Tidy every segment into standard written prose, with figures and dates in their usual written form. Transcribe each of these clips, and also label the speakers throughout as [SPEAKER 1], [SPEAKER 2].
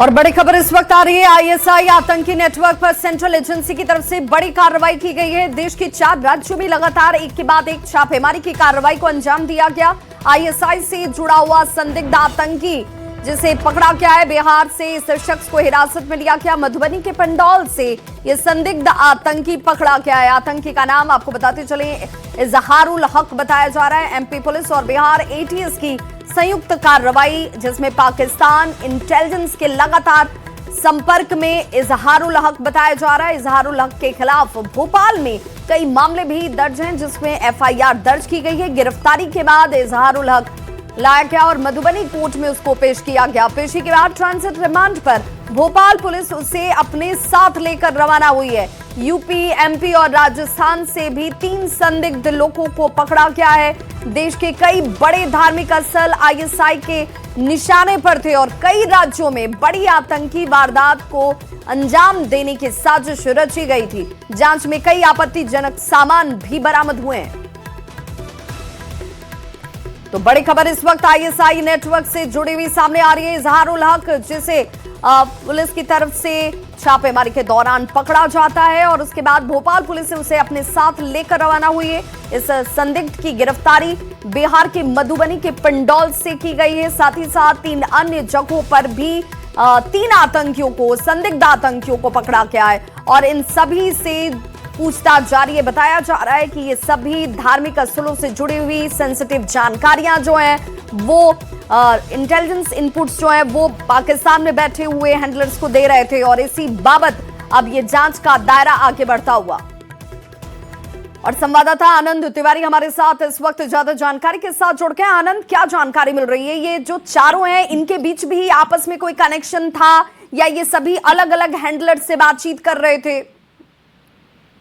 [SPEAKER 1] और बड़ी खबर इस वक्त आ रही है। आईएसआई आतंकी नेटवर्क पर सेंट्रल एजेंसी की तरफ से बड़ी कार्रवाई की गई है। देश के 4 राज्यों में लगातार एक के बाद एक छापेमारी की कार्रवाई को अंजाम दिया गया। आईएसआई से जुड़ा हुआ संदिग्ध आतंकी जिसे पकड़ा गया है। बिहार से इस शख्स को हिरासत में लिया गया। मधुबनी के पंडौल से यह संदिग्ध आतंकी पकड़ा गया है। आतंकी का नाम आपको बताते चले इजहारुल हक बताया जा रहा है। एमपी पुलिस और बिहार एटीएस की संयुक्त कार्रवाई, जिसमें पाकिस्तान इंटेलिजेंस के लगातार संपर्क में इजहारुल हक बताया जा रहा है। इजहारुल हक के खिलाफ भोपाल में कई मामले भी दर्ज हैं, जिसमें एफआईआर दर्ज की गई है। गिरफ्तारी के बाद इजहारुल हक लाया गया और मधुबनी कोर्ट में उसको पेश किया गया। पेशी के बाद ट्रांजिट रिमांड पर भोपाल पुलिस उसे अपने साथ लेकर रवाना हुई है। यूपी, एमपी और राजस्थान से भी 3 संदिग्ध लोगों को पकड़ा गया है। देश के कई बड़े धार्मिक स्थल आईएसआई के निशाने पर थे और कई राज्यों में बड़ी आतंकी वारदात को अंजाम देने की साजिश रची गई थी। जांच में कई आपत्तिजनक सामान भी बरामद हुए हैं। तो बड़ी खबर इस वक्त आईएसआई नेटवर्क से जुड़ी हुई सामने आ रही है। इजहारुल हक जिसे पुलिस की तरफ से छापेमारी के दौरान पकड़ा जाता है और उसके बाद भोपाल पुलिस उसे अपने साथ लेकर रवाना हुई है। इस संदिग्ध की गिरफ्तारी बिहार के मधुबनी के पंडौल से की गई है। साथ ही साथ 3 अन्य जगहों पर भी 3 आतंकियों को, संदिग्ध आतंकियों को पकड़ा गया है और इन सभी से पूछताछ जारी है। बताया जा रहा है कि ये सभी धार्मिक स्थलों से जुड़ी हुई सेंसिटिव जानकारियां जो हैं वो इंटेलिजेंस इनपुट्स जो हैं वो पाकिस्तान में बैठे हुए हैंडलर्स को दे रहे थे और इसी बाबत अब ये जांच का दायरा आगे बढ़ता हुआ। और संवाददाता आनंद तिवारी हमारे साथ इस वक्त ज्यादा जानकारी के साथ जुड़ गए। आनंद, क्या जानकारी मिल रही है? ये जो चारों हैं इनके बीच भी आपस में कोई कनेक्शन था या ये सभी अलग अलग हैंडलर से बातचीत कर रहे थे?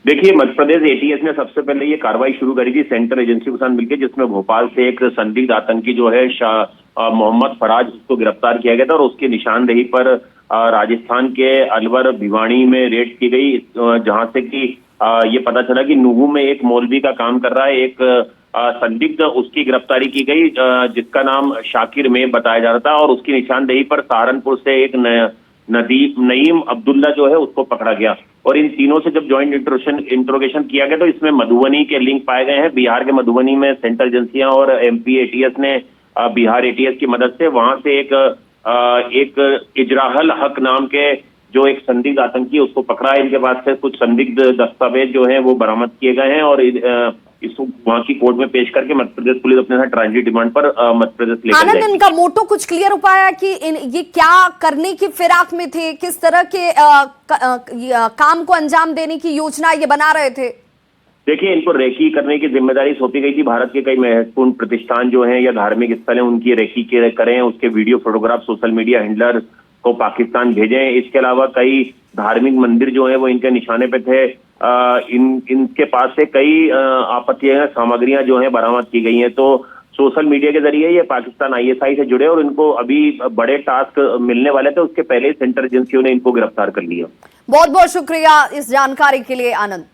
[SPEAKER 2] देखिए, मध्य प्रदेश एटीएस ने सबसे पहले ये कार्रवाई शुरू करी थी सेंट्रल एजेंसी के साथ मिलकर, जिसमें भोपाल से एक संदिग्ध आतंकी जो है मोहम्मद फराज, उसको गिरफ्तार किया गया था और उसकी निशानदेही पर राजस्थान के अलवर भिवानी में रेड की गई, जहां से कि ये पता चला कि नुहू में एक मौलवी का काम कर रहा है एक संदिग्ध, उसकी गिरफ्तारी की गई जिसका नाम शाकिर में बताया जा रहा था और उसकी निशानदेही पर सहारनपुर से एक नईम अब्दुल्ला जो है उसको पकड़ा गया। और इन तीनों से जब ज्वाइंट इंट्रोगेशन किया गया तो इसमें मधुबनी के लिंक पाए गए हैं। बिहार के मधुबनी में सेंट्रल एजेंसियां और एमपी एटीएस ने बिहार एटीएस की मदद से वहां से एक इजराहल हक नाम के जो एक संदिग्ध आतंकी है उसको पकड़ा है। इनके पास से कुछ संदिग्ध दस्तावेज जो हैं वो बरामद किए गए हैं और इसको वहां की कोर्ट में पेश करके मध्य प्रदेश पुलिस अपने साथ ट्रांजिट रिमांड पर मध्य प्रदेश लेकर
[SPEAKER 1] आनंद, इनका मोटो कुछ क्लियर हो पाया कि ये क्या करने की फिराक में थे? किस तरह के काम को अंजाम देने की योजना ये बना रहे थे?
[SPEAKER 2] देखिए, इनको रेकी करने की जिम्मेदारी सौंपी गई थी। भारत के कई महत्वपूर्ण प्रतिष्ठान जो हैं या धार्मिक स्थल हैं उनकी रेकी करें, उसके video photograph social media handler को पाकिस्तान भेजें। इसके अलावा कई धार्मिक मंदिर जो है वो इनके निशाने पे थे। इनके पास से कई आपत्तिजनक सामग्रियां जो है बरामद की गई हैं। तो सोशल मीडिया के जरिए ये पाकिस्तान आईएसआई से जुड़े और इनको अभी बड़े टास्क मिलने वाले थे, उसके पहले सेंट्रल एजेंसियों ने इनको गिरफ्तार कर लिया।
[SPEAKER 1] बहुत बहुत शुक्रिया इस जानकारी के लिए आनंद।